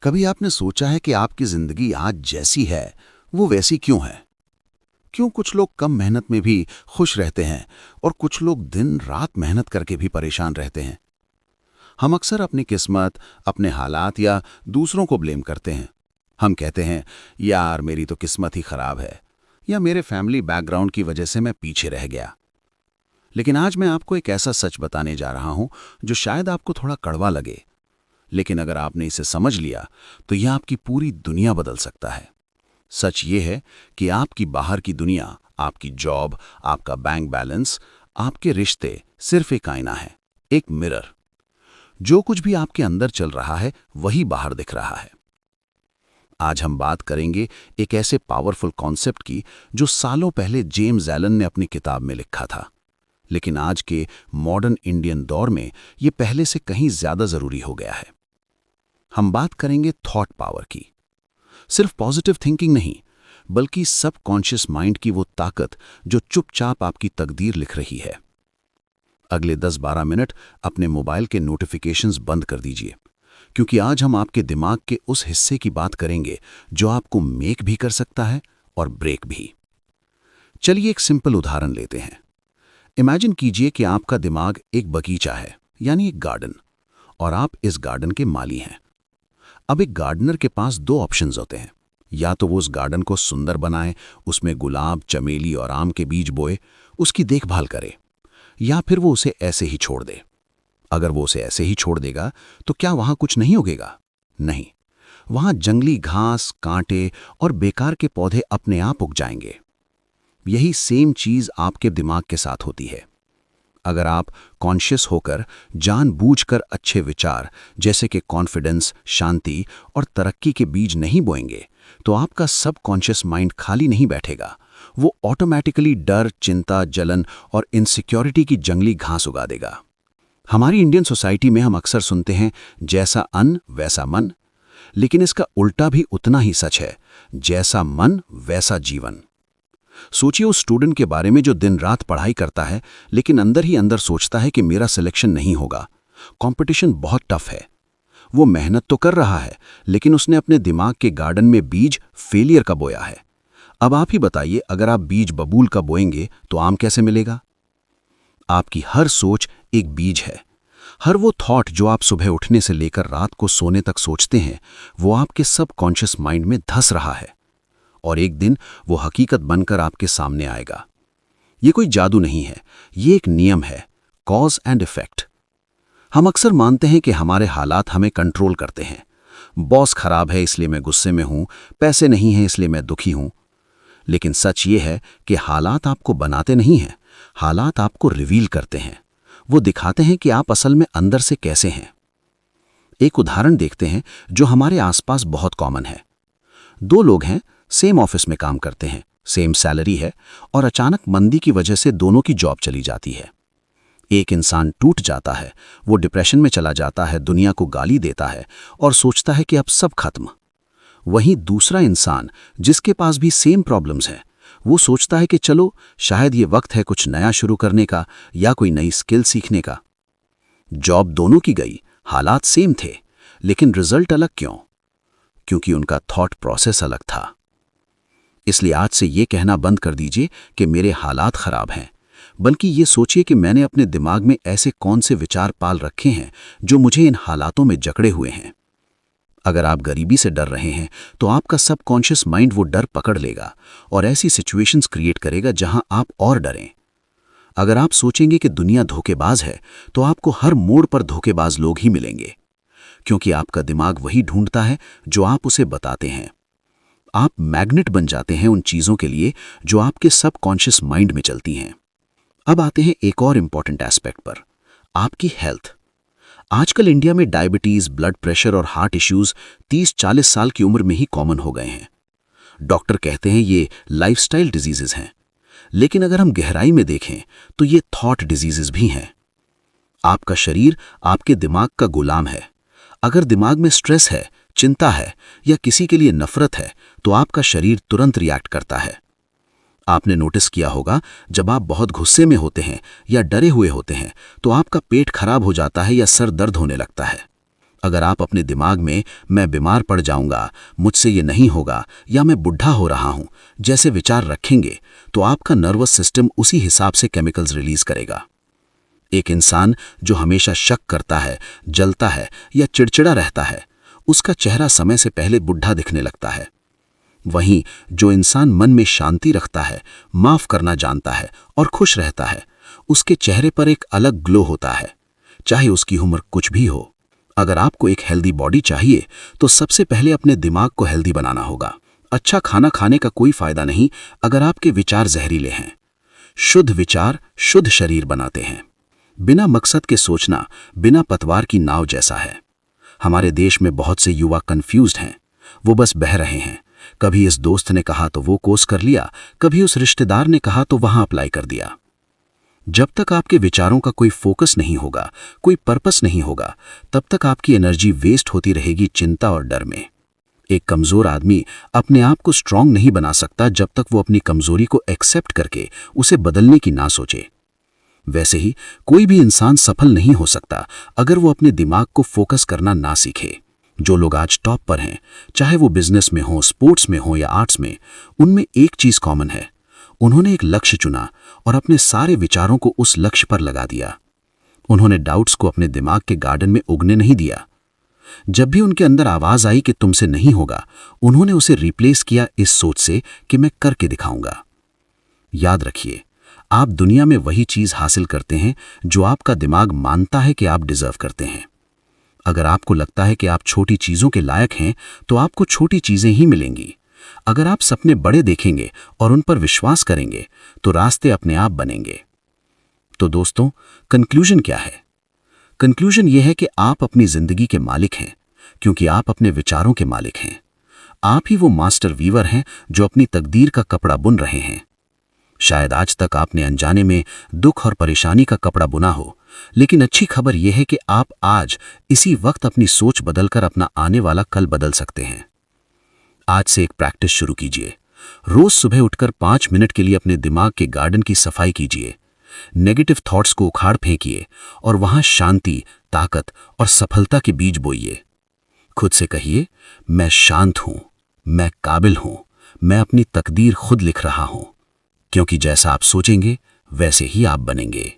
कभी आपने सोचा है कि आपकी जिंदगी आज जैसी है वो वैसी क्यों है? क्यों कुछ लोग कम मेहनत में भी खुश रहते हैं और कुछ लोग दिन रात मेहनत करके भी परेशान रहते हैं? हम अक्सर अपनी किस्मत, अपने हालात या दूसरों को ब्लेम करते हैं। हम कहते हैं, यार मेरी तो किस्मत ही खराब है, या मेरे फैमिली बैकग्राउंड की वजह से मैं पीछे रह गया। लेकिन आज मैं आपको एक ऐसा सच बताने जा रहा हूं जो शायद आपको थोड़ा कड़वा लगे, लेकिन अगर आपने इसे समझ लिया तो यह आपकी पूरी दुनिया बदल सकता है। सच ये है कि आपकी बाहर की दुनिया, आपकी जॉब, आपका बैंक बैलेंस, आपके रिश्ते सिर्फ एक आईना है, एक मिरर। जो कुछ भी आपके अंदर चल रहा है वही बाहर दिख रहा है। आज हम बात करेंगे एक ऐसे पावरफुल कॉन्सेप्ट की जो सालों पहले जेम्स एलन ने अपनी किताब में लिखा था, लेकिन आज के मॉडर्न इंडियन दौर में ये पहले से कहीं ज्यादा जरूरी हो गया है। हम बात करेंगे थॉट पावर की। सिर्फ पॉजिटिव थिंकिंग नहीं, बल्कि सबकॉन्शियस माइंड की वो ताकत जो चुपचाप आपकी तकदीर लिख रही है। अगले 10-12 मिनट अपने मोबाइल के नोटिफिकेशंस बंद कर दीजिए, क्योंकि आज हम आपके दिमाग के उस हिस्से की बात करेंगे जो आपको मेक भी कर सकता है और ब्रेक भी। चलिए एक सिंपल उदाहरण लेते हैं। इमेजिन कीजिए कि आपका दिमाग एक बगीचा है, यानी एक गार्डन, और आप इस गार्डन के माली हैं। अब एक गार्डनर के पास दो ऑप्शंस होते हैं। या तो वो उस गार्डन को सुंदर बनाए, उसमें गुलाब, चमेली और आम के बीज बोए, उसकी देखभाल करे, या फिर वो उसे ऐसे ही छोड़ दे। अगर वो उसे ऐसे ही छोड़ देगा तो क्या वहां कुछ नहीं उगेगा? नहीं, वहां जंगली घास, कांटे और बेकार के पौधे अपने आप उग जाएंगे। यही सेम चीज आपके दिमाग के साथ होती है। अगर आप कॉन्शियस होकर जानबूझकर अच्छे विचार जैसे कि कॉन्फिडेंस, शांति और तरक्की के बीज नहीं बोएंगे, तो आपका सबकॉन्शियस माइंड खाली नहीं बैठेगा। वो ऑटोमेटिकली डर, चिंता, जलन और इनसिक्योरिटी की जंगली घास उगा देगा। हमारी इंडियन सोसाइटी में हम अक्सर सुनते हैं, जैसा अन्न वैसा मन, लेकिन इसका उल्टा भी उतना ही सच है, जैसा मन वैसा जीवन। सोचिए उस स्टूडेंट के बारे में जो दिन रात पढ़ाई करता है, लेकिन अंदर ही अंदर सोचता है कि मेरा सिलेक्शन नहीं होगा, कंपटीशन बहुत टफ है। वो मेहनत तो कर रहा है, लेकिन उसने अपने दिमाग के गार्डन में बीज फेलियर का बोया है। अब आप ही बताइए, अगर आप बीज बबूल का बोएंगे तो आम कैसे मिलेगा? आपकी हर सोच एक बीज है। हर वो थॉट जो आप सुबह उठने से लेकर रात को सोने तक सोचते हैं, वो आपके सबकॉन्शियस माइंड में धंस रहा है, और एक दिन वो हकीकत बनकर आपके सामने आएगा। ये कोई जादू नहीं है, ये एक नियम है, कॉज एंड इफेक्ट। हम अक्सर मानते हैं कि हमारे हालात हमें कंट्रोल करते हैं। बॉस खराब है इसलिए मैं गुस्से में हूं, पैसे नहीं हैं इसलिए मैं दुखी हूं। लेकिन सच ये है कि हालात आपको बनाते नहीं हैं, हालात आपको रिवील करते हैं। वो दिखाते हैं कि आप असल में अंदर से कैसे हैं। एक उदाहरण देखते हैं जो हमारे आसपास बहुत कॉमन है। दो लोग हैं, सेम ऑफिस में काम करते हैं, सेम सैलरी है, और अचानक मंदी की वजह से दोनों की जॉब चली जाती है। एक इंसान टूट जाता है, वो डिप्रेशन में चला जाता है, दुनिया को गाली देता है और सोचता है कि अब सब खत्म। वहीं दूसरा इंसान, जिसके पास भी सेम प्रॉब्लम्स हैं, वो सोचता है कि चलो शायद ये वक्त है कुछ नया शुरू करने का या कोई नई स्किल सीखने का। जॉब दोनों की गई, हालात सेम थे, लेकिन रिजल्ट अलग क्यों? क्योंकि उनका थॉट प्रोसेस अलग था। इसलिए आज से ये कहना बंद कर दीजिए कि मेरे हालात खराब हैं, बल्कि ये सोचिए कि मैंने अपने दिमाग में ऐसे कौन से विचार पाल रखे हैं जो मुझे इन हालातों में जकड़े हुए हैं। अगर आप गरीबी से डर रहे हैं तो आपका सबकॉन्शियस माइंड वो डर पकड़ लेगा और ऐसी सिचुएशंस क्रिएट करेगा जहां आप और डरें। अगर आप सोचेंगे कि दुनिया धोखेबाज है तो आपको हर मोड़ पर धोखेबाज लोग ही मिलेंगे, क्योंकि आपका दिमाग वही ढूंढता है जो आप उसे बताते हैं। आप मैग्नेट बन जाते हैं उन चीजों के लिए जो आपके सबकॉन्शियस माइंड में चलती हैं। अब आते हैं एक और इंपॉर्टेंट एस्पेक्ट पर, आपकी हेल्थ। आजकल इंडिया में डायबिटीज, ब्लड प्रेशर और हार्ट इश्यूज 30-40 साल की उम्र में ही कॉमन हो गए हैं। डॉक्टर कहते हैं ये लाइफस्टाइल डिजीजेस हैं, लेकिन अगर हम गहराई में देखें तो ये थॉट डिजीजेस भी हैं। आपका शरीर आपके दिमाग का गुलाम है। अगर दिमाग में स्ट्रेस है, चिंता है या किसी के लिए नफरत है, तो आपका शरीर तुरंत रिएक्ट करता है। आपने नोटिस किया होगा, जब आप बहुत गुस्से में होते हैं या डरे हुए होते हैं तो आपका पेट खराब हो जाता है या सर दर्द होने लगता है। अगर आप अपने दिमाग में मैं बीमार पड़ जाऊंगा, मुझसे ये नहीं होगा या मैं बुढ़ा हो रहा हूं जैसे विचार रखेंगे, तो आपका नर्वस सिस्टम उसी हिसाब से केमिकल्स रिलीज करेगा। एक इंसान जो हमेशा शक करता है, जलता है या चिड़चिड़ा रहता है, उसका चेहरा समय से पहले बुढ़ा दिखने लगता है। वहीं जो इंसान मन में शांति रखता है, माफ करना जानता है और खुश रहता है, उसके चेहरे पर एक अलग ग्लो होता है, चाहे उसकी उम्र कुछ भी हो। अगर आपको एक हेल्दी बॉडी चाहिए तो सबसे पहले अपने दिमाग को हेल्दी बनाना होगा। अच्छा खाना खाने का कोई फायदा नहीं अगर आपके विचार जहरीले हैं। शुद्ध विचार शुद्ध शरीर बनाते हैं। बिना मकसद के सोचना बिना पतवार की नाव जैसा है। हमारे देश में बहुत से युवा कंफ्यूज्ड हैं, वो बस बह रहे हैं। कभी इस दोस्त ने कहा तो वो कोर्स कर लिया, कभी उस रिश्तेदार ने कहा तो वहां अप्लाई कर दिया। जब तक आपके विचारों का कोई फोकस नहीं होगा, कोई पर्पस नहीं होगा, तब तक आपकी एनर्जी वेस्ट होती रहेगी चिंता और डर में। एक कमजोर आदमी अपने आप को स्ट्रांग नहीं बना सकता जब तक वो अपनी कमजोरी को एक्सेप्ट करके उसे बदलने की ना सोचे। वैसे ही कोई भी इंसान सफल नहीं हो सकता अगर वो अपने दिमाग को फोकस करना ना सीखे। जो लोग आज टॉप पर हैं, चाहे वो बिजनेस में हो, स्पोर्ट्स में हो या आर्ट्स में, उनमें एक चीज कॉमन है। उन्होंने एक लक्ष्य चुना और अपने सारे विचारों को उस लक्ष्य पर लगा दिया। उन्होंने डाउट्स को अपने दिमाग के गार्डन में उगने नहीं दिया। जब भी उनके अंदर आवाज आई कि तुमसे नहीं होगा, उन्होंने उसे रिप्लेस किया इस सोच से कि मैं करके दिखाऊंगा। याद रखिए, आप दुनिया में वही चीज हासिल करते हैं जो आपका दिमाग मानता है कि आप डिजर्व करते हैं। अगर आपको लगता है कि आप छोटी चीजों के लायक हैं, तो आपको छोटी चीजें ही मिलेंगी। अगर आप सपने बड़े देखेंगे और उन पर विश्वास करेंगे, तो रास्ते अपने आप बनेंगे। तो दोस्तों, कंक्लूजन क्या है? कंक्लूजन यह है कि आप अपनी जिंदगी के मालिक हैं, क्योंकि आप अपने विचारों के मालिक हैं। आप ही वो मास्टर वीवर हैं जो अपनी तकदीर का कपड़ा बुन रहे हैं। शायद आज तक आपने अनजाने में दुख और परेशानी का कपड़ा बुना हो, लेकिन अच्छी खबर यह है कि आप आज इसी वक्त अपनी सोच बदलकर अपना आने वाला कल बदल सकते हैं। आज से एक प्रैक्टिस शुरू कीजिए। रोज सुबह उठकर 5 मिनट के लिए अपने दिमाग के गार्डन की सफाई कीजिए। नेगेटिव थॉट्स को उखाड़ फेंकिए और वहां शांति, ताकत और सफलता के बीज बोइए। खुद से कहिए, मैं शांत हूं, मैं काबिल हूं, मैं अपनी तकदीर खुद लिख रहा हूं। क्योंकि जैसा आप सोचेंगे वैसे ही आप बनेंगे।